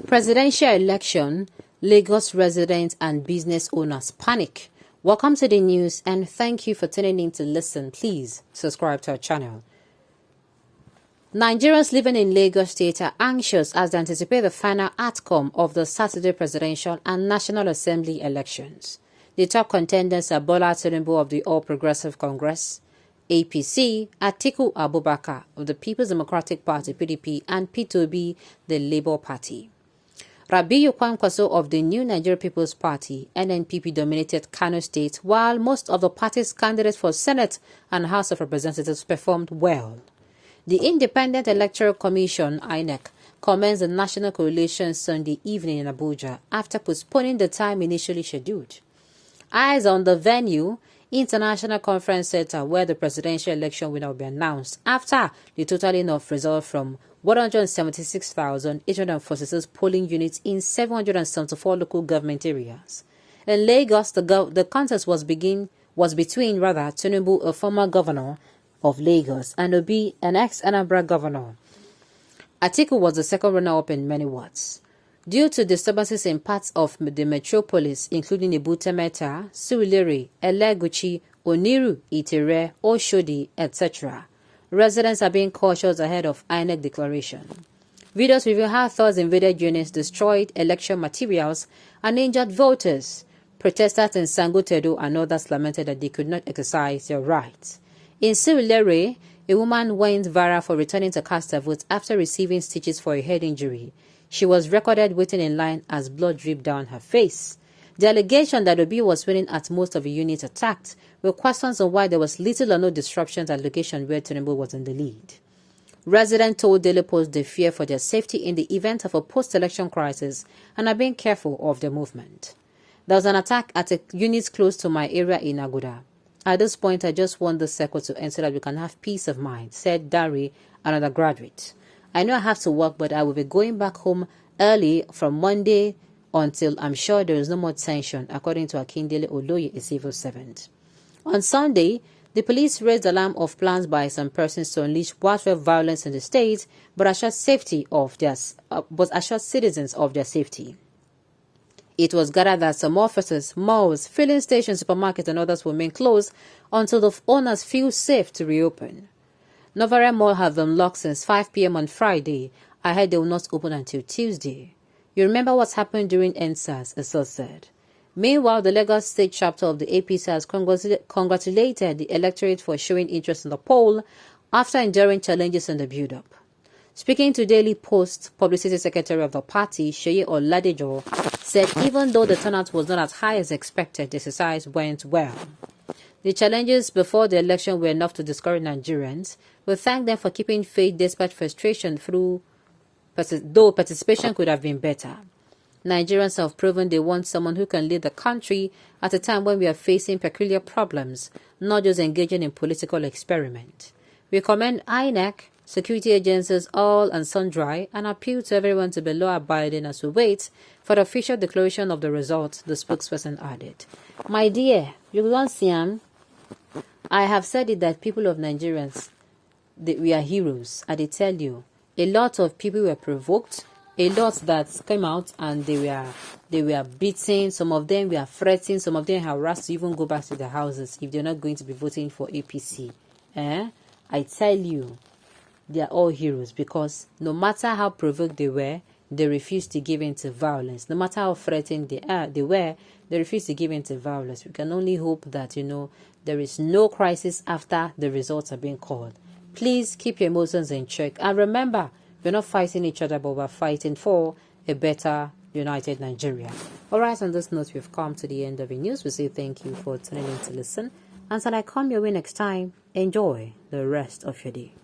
Presidential election, Lagos residents and business owners panic. Welcome to the news and thank you for tuning in to listen. Please subscribe to our channel. Nigerians living in Lagos State are anxious as they anticipate the final outcome of the Saturday presidential and National Assembly elections. The top contenders are Bola Tinubu of the All Progressive Congress, APC, Atiku Abubakar of the People's Democratic Party (PDP), and Peter Obi, the Labour Party. Rabiu Kwankwaso of the New Nigeria People's Party (NNPP) dominated Kano State, while most of the party's candidates for Senate and House of Representatives performed well. The Independent Electoral Commission (INEC) commenced the national coalition Sunday evening in Abuja after postponing the time initially scheduled. Eyes on the venue, International Conference Center, where the presidential election will now be announced after the totaling of results from 176,846 polling units in 774 local government areas. In Lagos, the contest was between Tinubu, a former governor of Lagos, and Obi, an ex-Anambra governor. Atiku was the second runner-up in many wards. Due to disturbances in parts of the metropolis, including Ibutemeta, Surulere, Elegushi, Oniru, Itere, Oshodi, etc., residents are being cautious ahead of INEC declaration. Videos reveal how thugs invaded units, destroyed election materials, and injured voters. Protesters in Sangotedo and others lamented that they could not exercise their rights. In Surulere, a woman went viral for returning to cast her vote after receiving stitches for a head injury. She was recorded waiting in line as blood dripped down her face. The allegation that Obi was winning at most of the units attacked were questions on why there was little or no disruptions at location where Tinubu was in the lead. Residents told Daily Post they fear for their safety in the event of a post-election crisis and are being careful of their movement. There was an attack at a unit close to my area in Aguda. At this point, I just want the circle to end so that we can have peace of mind, said Dari, another graduate. I know I have to work, but I will be going back home early from Monday until I'm sure there is no more tension, according to Akindele Oloye, a civil servant. On Sunday, the police raised the alarm of plans by some persons to unleash widespread violence in the state, but assured citizens of their safety. It was gathered that some offices, malls, filling stations, supermarkets, and others will remain closed until the owners feel safe to reopen. Novare Mall have been locked since 5 p.m. on Friday. I heard they will not open until Tuesday. You remember what happened during NSAS, a source said. Meanwhile, the Lagos State chapter of the APC has congratulated the electorate for showing interest in the poll after enduring challenges in the build-up. Speaking to Daily Post, Publicity Secretary of the party, Sheye Oladejo, said even though the turnout was not as high as expected, the exercise went well. The challenges before the election were enough to discourage Nigerians. We thank them for keeping faith despite frustration though participation could have been better. Nigerians have proven they want someone who can lead the country at a time when we are facing peculiar problems, not just engaging in political experiment. We commend INEC, security agencies all and sundry, and appeal to everyone to be law-abiding as we wait for the official declaration of the results, the spokesperson added. My dear, you don't see I have said it that people of Nigerians, we are heroes. And they tell you, a lot of people were provoked, a lot that came out and they were beaten, some of them were threatened, some of them harassed to even go back to their houses if they're not going to be voting for APC. I tell you, they are all heroes because no matter how provoked they were, they refused to give in to violence. No matter how threatened they were, they refused to give in to violence. We can only hope that, there is no crisis after the results are being called. Please keep your emotions in check. And remember, we're not fighting each other, but we're fighting for a better, united Nigeria. Alright, on this note, we've come to the end of the news. We say thank you for tuning in to listen. Until I come your way next time, enjoy the rest of your day.